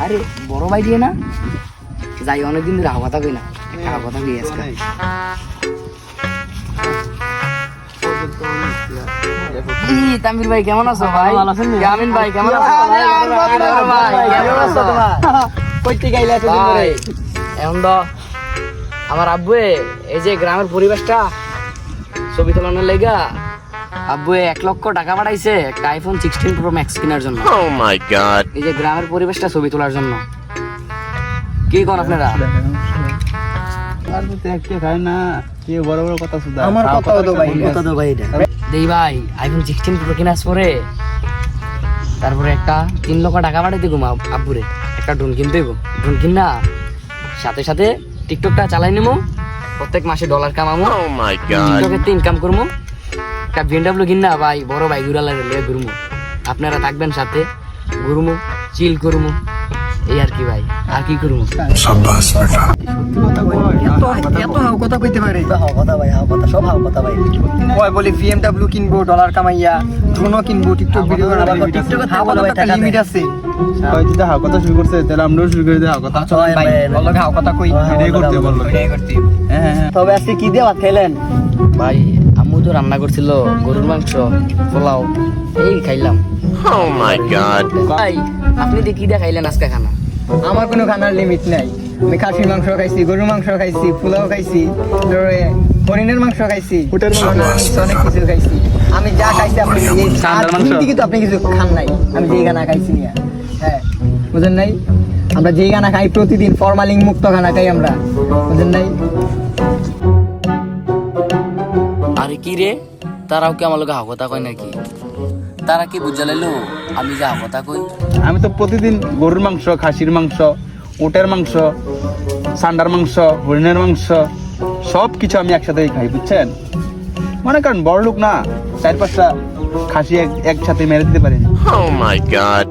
আরে বড় ভাই দিয়ে না যাই, অনেকদিন ধরে কথা কই না, একটা কথা কই আজকে। তামির ভাই কেমন আছো ভাই? জামিন ভাই কেমন আছো? ভাই কেমন আছো? কইতে গাইলা তো ভাই এখন তো আমার আব্বু এই যে গ্রামের পরিবেশটা ছবি তোলানোর লেগা আব্বু 1 লক্ষ টাকা পাঠাইছে একটা আইফোন 16 প্রো ম্যাক্স কেনার জন্য। Oh my god. এই যে গ্রামের পরিবেশটা ছবি তোলার জন্য। কি কোন আপনারা? আর তো দেখতে খায় না, কি বড় বড় কথা শুধু আমার কথাও তো ভাই, কথা তো ভাই এটা দেই ভাই আইফোন 16 প্রো কেনার পরে তারপরে একটা 3 লক্ষ টাকা পাঠাইতে গো আব্বুরে একটা ড্রোন কিনতে গো। ড্রোন কিনা সাথে সাথে টিকটকটা চালাই নেবো, প্রত্যেক মাসে ডলার কামাবো, Oh my god. টিকটকে ইনকাম করবো, একটা BMW কিনা ভাই বড় ভাই ঘুরা লাগে ঘুরবো, আপনারা থাকবেন সাথে, ঘুরবো চিল করবো, এই আর কি ভাই, আর কি করবো। এত হাও কথা কইতে পারে? কথা ভাই, হাও কথা, সব হাও কথা ভাই। ওই বলি BMW কিনবো, ডলার কামাইয়া, ড্রোনও কিনবো, টিকটক ভিডিও বানাবো, টিকটকে হাও কথা একটা লিমিট আছে। ভাই যদি হাও কথা শুরু করছে তাহলে আমরাও শুরু করে দিই হাও কথা। ভাই বললো হাও কথা কই, এটাই করতে বললো। এটাই করতে। তবে আজকে কি দিয়ে ভাত খাইলেন? ভাই আম্মু তো রান্না করছিল গরুর মাংস, পোলাও, এই খাইলাম। Oh my god. ভাই আপনি দিয়ে কি দিয়ে খাইলেন আজকে খানা? আমার কোনো খানার লিমিট নাই। আমি খাসির মাংস খাইছি, গরুর মাংস খাইছি, পোলাও খাইছি, তারপরে হরিণের মাংস খাইছি, অনেক কিছু খাইছি। আমি যা খাইছি আপনি কিন্তু আপনি কিছু খান নাই। আমি যেই খানা খাইছি না, হ্যাঁ বুঝেন নাই? আমরা যেই খানা খাই প্রতিদিন ফরমালিন মুক্ত খানা খাই আমরা, বুঝেন নাই? আরে কি রে, তারাও কি আমার লোক হাও কথা কয় নাকি? তারা কি বুঝা লাইলো আমি যে হাও কথা কই? আমি তো প্রতিদিন গরুর মাংস, খাসির মাংস, উটের মাংস, সান্ডার মাংস, হরিণের মাংস সব কিছু আমি একসাথেই খাই, বুঝছেন? মনে করেন বড় লোক না, 4-5টা খাসি একসাথে মেরে দিতে পারিনি। Oh my god.